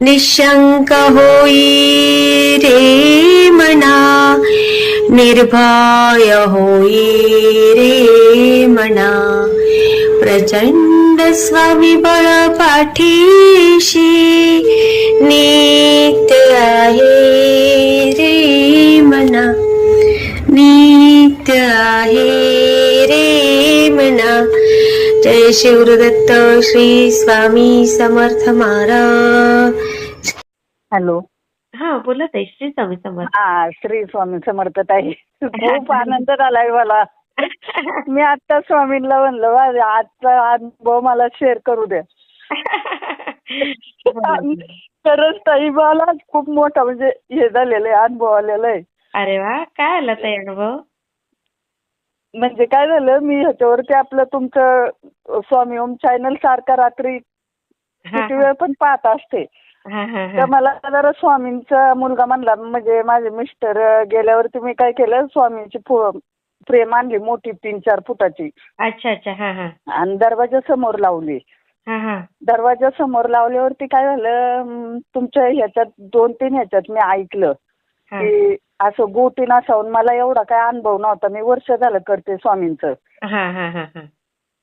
निशंक होई रे मना, निर्भय होई रे मना, प्रचंड स्वविबळ पाठीशी नित्य आहे रे मना, नित्य आहे रे मना. जय शिवदत्त श्री स्वामी समर्थ महाराज. हॅलो. हा बोला ताई. श्री स्वामी समर्थ. हा, श्री स्वामी समर्थ ताई. खूप आनंद झालाय मला. मी आता स्वामींना म्हणलं आजचा अनुभव मला शेअर करू द्या. खरंच ताई मला खूप मोठा म्हणजे हे झालेलं आहे, अनुभव आलेला आहे. अरे वा, काय आला ताई अनुभव? म्हणजे काय झालं, मी ह्याच्यावरती आपलं तुमचं स्वामी ओम चॅनल सारखा रात्री किती वेळ पण पाहत असते. तर मला जरा स्वामींचा मुलगा म्हणला, म्हणजे माझे मिस्टर गेल्यावरती मी काय केलं, स्वामींची फ्रेम आणली मोठी 3-4 फुटाची. अच्छा अच्छा. हा हा. आणि दरवाजा समोर लावली. हा हा. दरवाजा समोर लावल्यावरती काय झालं, तुमच्या ह्याच्यात 2-3 ह्याच्यात मी ऐकलं की असं गोटी नसावून. मला एवढा काय अनुभव नव्हता, मी वर्ष झालं करते स्वामींचं.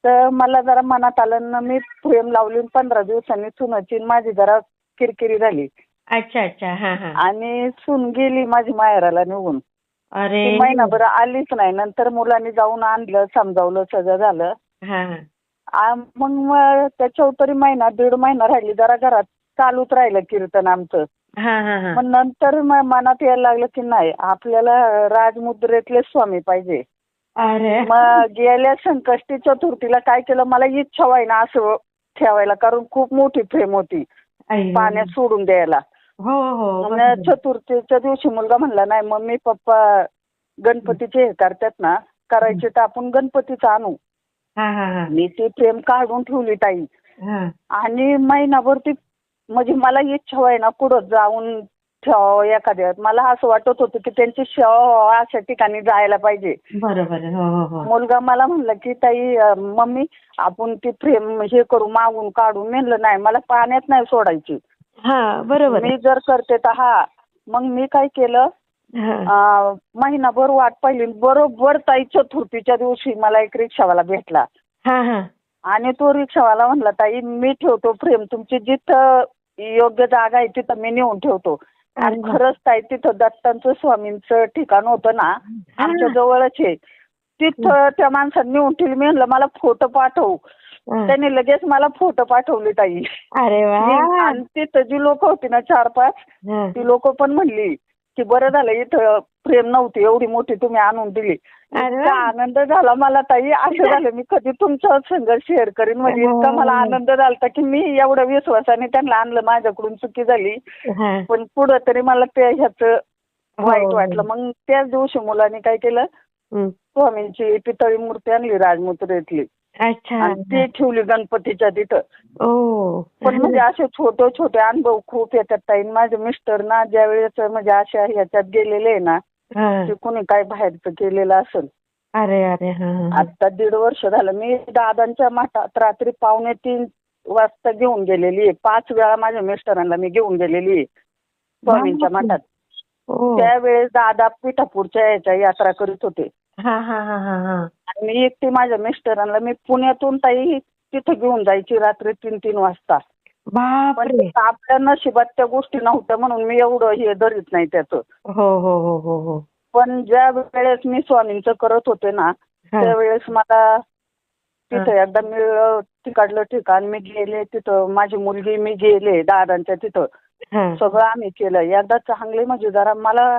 तर मला जरा मनात आलं ना, मी फ्रेम लावली. 15 दिवसांनी सुनाची माझी जरा किरकिरी झाली. अच्छा अच्छा. हा हा. आणि सून गेली माझी माहेराला निघून. अरे, महिनाभर आलीच नाही. नंतर मुलांनी जाऊन आणलं, समजावलं, सगळं झालं. मग त्याच्यावर तरी 1.5 महिना राहिली. जरा घरात चालूच राहिलं कीर्तन आमचं. मग नंतर मनात यायला लागलं की नाही, आपल्याला राजमुद्रेतले स्वामी पाहिजे. अरे मग गेल्या संकष्टी चतुर्थीला काय केलं, मला इच्छा व्हायना असं ठेवायला, कारण खूप मोठी फ्रेम होती पाण्यात सोडून द्यायला. हो हो. मग चतुर्थीच्या दिवशी मुलगा म्हणला, नाही मम्मी पप्पा गणपतीचे हे करतात ना, करायचे तर आपण गणपतीचं आणू. मी ती फ्रेम काढून ठेवली ताई. आणि महिनाभर ती म्हणजे मला इच्छा व्हायना कुठं जाऊन ठेवावं एखाद्या. मला असं वाटत होतं की त्यांची सेवा अशा ठिकाणी जायला पाहिजे. बरोबर. मुलगा मला म्हणला की ताई मम्मी आपण ती फ्रेम हे करू, मागून काढून. म्हणलं नाही, मला पाण्यात नाही सोडायची. बरोबर. मी जर करते तर मग मी काय केलं, महिनाभर वाट पाहिली. बरोबर ताई चतुर्थीच्या दिवशी मला एक रिक्षावाला भेटला. आणि तो रिक्षावाला म्हणला, ताई मी ठेवतो फ्रेम, तुमची जिथं योग्य जागा आहे तिथं मी नेऊन ठेवतो. आणि खरंच ताई तिथं दत्तांचं स्वामींचं ठिकाण होतं ना, आमच्या जवळच आहे. तिथं त्या माणसाने नेऊन ठेवली. मी म्हणलं मला फोटो पाठव. त्याने लगेच मला फोटो पाठवले ताई. अरे वा. आणि तिथं जी लोक होती ना 4-5, ती लोक पण म्हणली की बरं झालं इथं फ्रेम नव्हती एवढी मोठी, तुम्ही आणून दिली. इतका आनंद झाला मला ताई. असं झालं मी कधी तुमचा संघर्ष शेअर करीन. म्हणजे इतका मला आनंद झाला की मी एवढ्या विश्वासाने त्यांना आणलं. माझ्याकडून चुकी झाली, पण पुढं तरी मला ते ह्याचं वाईट वाटलं. मग त्याच दिवशी मुलांनी काय केलं, स्वामींची पितळी मूर्ती आणली राजमुद्रेतली. अच्छा. ती ठेवली गणपतीच्या तिथं. पण म्हणजे असे छोटे छोटे अनुभव खूप येतात ताई. माझे मिस्टर ना ज्या वेळेस म्हणजे अशा ह्याच्यात गेलेले आहे ना, की कोणी काय बाहेरचं केलेलं असेल. अरे अरे. आता 1.5 वर्ष झालं. मी दादांच्या मठात रात्री 2:45 वाजता घेऊन गेलेली आहे. 5 वेळा माझ्या मिस्टरांना मी घेऊन गेलेली आहे स्वामींच्या मठात. त्यावेळेस दादा पिठापूरच्या याच्या यात्रा करीत होते. आणि मी एकटी माझ्या मिस्टरांना मी पुण्यातून ताई तिथे घेऊन जायची रात्री 3-3 वाजता. पण आपल्या नशिबात त्या गोष्टी नव्हत्या म्हणून मी एवढं हे धरीत नाही त्याचं. पण ज्या वेळेस मी स्वामींचं करत होते ना, त्यावेळेस मला तिथं एकदा मी तिकडलं ठिकाण मी गेले, तिथं माझी मुलगी मी गेले दादांच्या तिथं. सगळं आम्ही केलं. एकदा चांगले म्हणजे जरा मला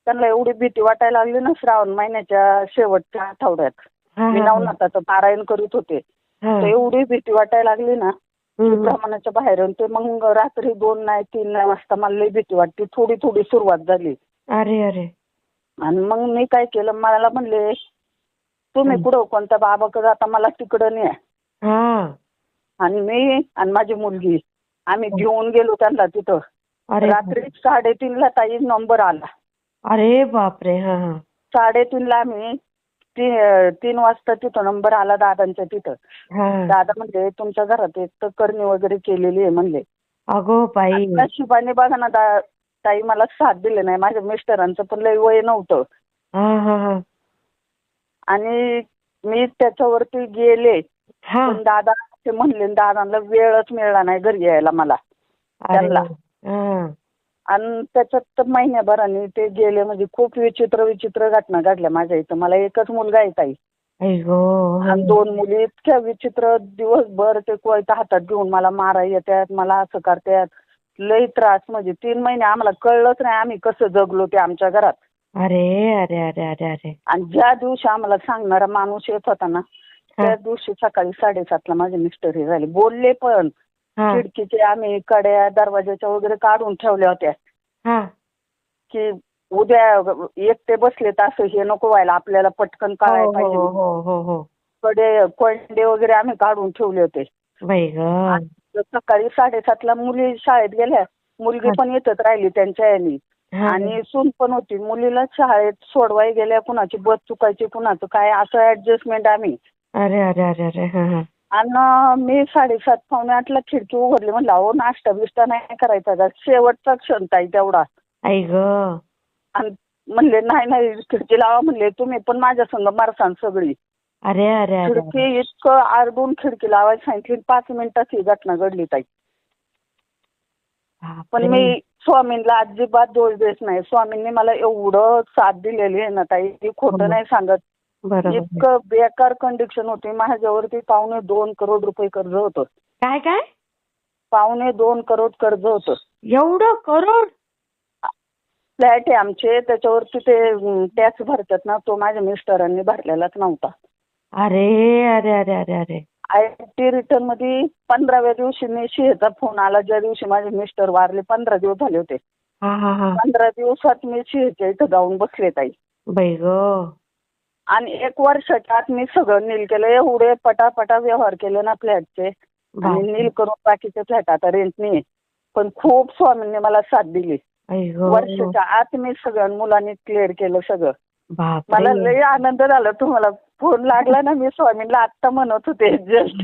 त्यांना एवढी भीती वाटायला लागली ना, श्रावण महिन्याच्या शेवटच्या आठवड्यात मी नवनाथाचं पारायण करीत होते. तर एवढी भीती वाटायला लागली ना, प्रमाणाच्या बाहेर. ते मग रात्री 2 नाही 3 नाही वाजता मला लई भीती वाटते. थोडी थोडी सुरुवात झाली. अरे अरे. आणि मग मी काय केलं, मला म्हणले तुम्ही कुठं कोणत्या बाबाकडे जाता, मला तिकडं न्या. आणि मी आणि माझी मुलगी आम्ही घेऊन गेलो त्यांना तिथं. रात्री 3:30ला ताई नंबर आला. अरे बापरे. 3:30ला आम्ही 3 वाजता तिथं नंबर आला दादांच्या तिथं. दादा म्हणले तुमच्या घरात एक तर करणी वगैरे केलेली आहे म्हणले. अगो बाई. नशिबाने बघा ना ताई मला साथ दिली नाही. माझ्या मिस्टरांचं पण लय वय नव्हतं हा हा हा आणि मी त्याच्यावरती गेले. हा. पण दादा ते म्हणले, दादांना वेळच मिळाला नाही घरी यायला मला अरे. त्यांना. हा. आणि त्याच्यात तर महिन्याभराने ते गेले. म्हणजे खूप विचित्र विचित्र घटना घडल्या माझ्या इथं. मला एकच मुलगा आहे ताई आई गो. आणि 2 मुली. इतक्या विचित्र, दिवसभर ते कोयता हातात घेऊन मला मारा येतात, मला असं करतात, लई त्रास. म्हणजे 3 महिने आम्हाला कळलंच नाही आम्ही कसं जगलो ते आमच्या घरात. अरे अरे अरे अरे अरे. आणि ज्या दिवशी आम्हाला सांगणारा माणूस येत होता ना, त्या दिवशी सकाळी 7:30ला माझे मिस्टर हे झाले. बोलले पण. हा खिडकीचे आम्ही कड्या दरवाजाच्या वगैरे काढून ठेवल्या होत्या हा की उद्या एकटे बसले तर असं हे नको व्हायला, आपल्याला पटकन हो कळायला हो पाहिजे. हो हो हो. कोंडे वगैरे आम्ही काढून ठेवले होते. बाई ग. आणि सकाळी 7:30ला मुली शाळेत गेल्या. मुलगी हा पण येतच राहिली त्यांच्या यानी हा आणि सून पण होती. मुलीला शाळेत सोडवाय गेल्या, कुणाची बस चुकायची, कुणाचं काय, असं ऍडजस्टमेंट आम्ही. अरे अरे अरे अरे. हा हा आणि मी 7:30 पावणे 8ला खिडकी उघडली. म्हणलं अहो नाश्ता बिष्टा नाही करायचा का, शेवटचा क्षण ताई तेवढा. आई ग. आणि म्हणले नाही नाही खिडकी लावा म्हणले, तुम्ही पण माझ्या संग मारसान सगळी. अरे अरे अरे अरे. खिडकी इतकं आरडून खिडकी लावायला सांगितली. 5 मिनिटात ही घटना घडली ताई. पण बापरे. मी स्वामींना अजिबात दोष देत नाही. स्वामींनी मला एवढं साथ दिलेली आहे ना ताई, ती खोटं नाही सांगत. बरोबर. इतकं बेकार कंडिशन होती. माझ्यावरती 2.25 करोड रुपये कर्ज होतं. काय काय. 2.25 करोड कर्ज होतं. एवढं करोड. फ्लॅट आहे आमचे, त्याच्यावरती ते टॅक्स भरतात ना, तो माझ्या मिस्टरांनी भरलेलाच नव्हता. अरे अरे अरे अरे अरे. IT रिटर्न मध्ये 15व्या दिवशी शिहेचा फोन आला. ज्या दिवशी माझे मिस्टर वारले 15 दिवस झाले होते. हा हा हा. 15 दिवसात मी शिहेच्या इथं जाऊन बसले ताई. बाई ग. आणि 1 वर्षाच्या आत मी सगळं नील केलं. एवढे पटापटा व्यवहार केले ना फ्लॅटचे आणि नील करून बाकीचे फ्लॅट आता रेंटनी. पण खूप स्वामींनी मला साथ दिली. वर्षाच्या आत मी सगळं मुलांनी क्लिअर केलं सगळं. मला लय आनंद झाला. तुम्हाला फोन लागला ना, मी स्वामींना आत्ता म्हणत होते जस्ट.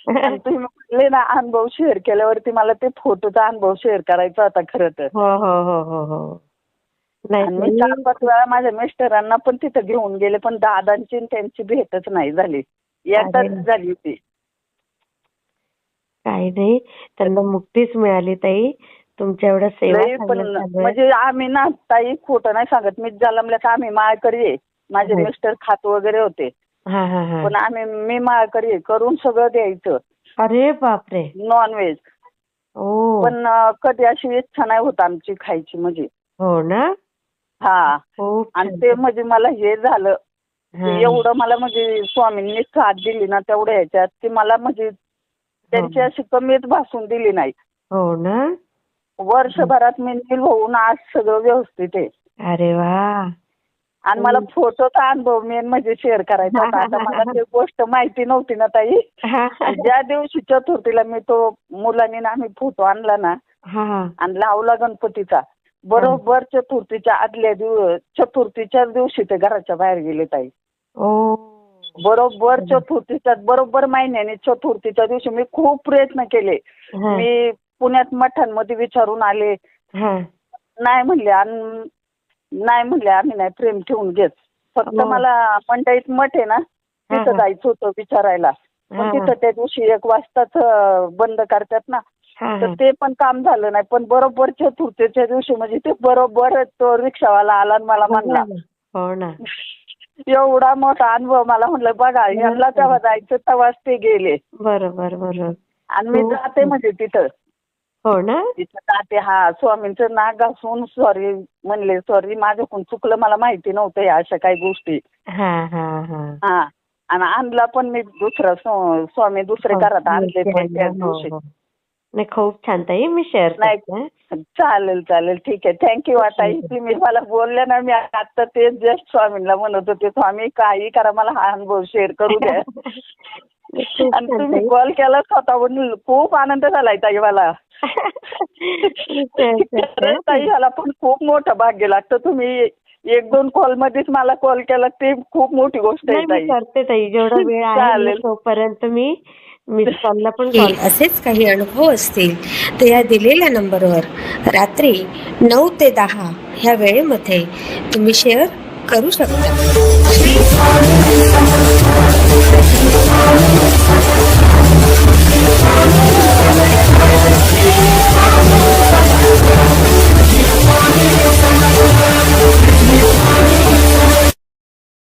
आणि तुम्ही म्हटले ना अनुभव शेअर केल्यावरती मला ते फोटोचा अनुभव शेअर करायचा होता खरं तर. हो हो हो हो हो. आणि मी 4-5 वेळा माझ्या मिस्टरांना पण तिथं घेऊन गेले, पण दादांची त्यांची भेटच नाही झाली. एकदाच झाली होती. काही नाही, त्यांना मुक्तीच मिळाली ताई. तुमच्या एवढ्या सेवा पण म्हणजे आम्ही ना ताई खोटं नाही सांगत. मी जन्मल्यात आम्ही माळकरी आहे. माझे मिस्टर खात वगैरे होते. पण मी माळकरी आहे. करून सगळं द्यायचं. अरे बापरे. नॉनव्हेज. पण कधी अशी इच्छा नाही होत आमची खायची म्हणजे. हो ना. हा. आणि ते म्हणजे मला हे झालं एवढं मला म्हणजे स्वामींनी साथ दिली ना तेवढ्या ह्याच्यात की मला म्हणजे त्यांची अशी कमीच भासून दिली नाही. हो ना. वर्षभरात मी नील होऊन आज सगळं व्यवस्थित आहे. अरे वा. आणि मला फोटोचा अनुभव मेन म्हणजे शेअर करायचा होता. आता मला ती गोष्ट माहिती नव्हती ना ताई. ज्या दिवशी चतुर्थीला मी तो मुलांनी ना आम्ही फोटो आणला ना आणि लावला गणपतीचा, बरोबर चतुर्थीच्या दिवशी ते घराच्या बाहेर गेले ताई. बरोबर चतुर्थीच्या बरोबर महिन्याने चतुर्थीच्या दिवशी मी खूप प्रयत्न केले. मी पुण्यात मठांमध्ये विचारून आले. नाही म्हणले आम्ही नाही प्रेम ठेवून घेत. फक्त मला मंडईत मठ आहे ना तिथं जायचं होतं विचारायला. पण तिथं त्या दिवशी 1 वाजताच बंद करतात ना, तर ते पण काम झालं नाही. पण बरोबर चतुर्थीच्या दिवशी म्हणजे ते बरोबर तो रिक्षावाला आला आणि मला म्हणला. एवढा मोठा अनुभव मला. म्हणलं बघा यांना तेव्हा जायचं तेव्हाच ते गेले. बरोबर बरोबर. आणि मी जाते म्हणजे तिथं. हो ना. तिथं जाते. स्वामींचं नाक घासून सॉरी म्हणले, सॉरी माझ्याकडून चुकलं, मला माहिती नव्हतं या अशा काही गोष्टी. आणि आणला पण मी दुसरा स्वामी दुसरे घरात आणले पण त्या दिवशी. नाही खूप छान ताई. मी शेअर नाही. चालेल ठीक आहे. थँक्यू ताई. तुम्ही मला बोलल्या ना, मी आता ते जस्ट स्वामींना म्हणत होते स्वामी काही करा मला हा अनुभव शेअर करू द्या. आणि तुम्ही कॉल केला स्वतःहून खूप आनंद झालाय ताई मला. ताई ह्याला पण खूप मोठं भाग्य लागतं. तुम्ही 1-2 कॉल मध्येच मला कॉल केला ते खूप मोठी गोष्ट आहे ताई. करते ताई जेवढा वेळ आहे तोपर्यंत मी मिस कॉलला पण हे कॉल. असेच काही अनुभव असतील तर या दिलेल्या नंबरवर रात्री 9 ते 10 ह्या वेळेमध्ये तुम्ही शेअर करू शकता.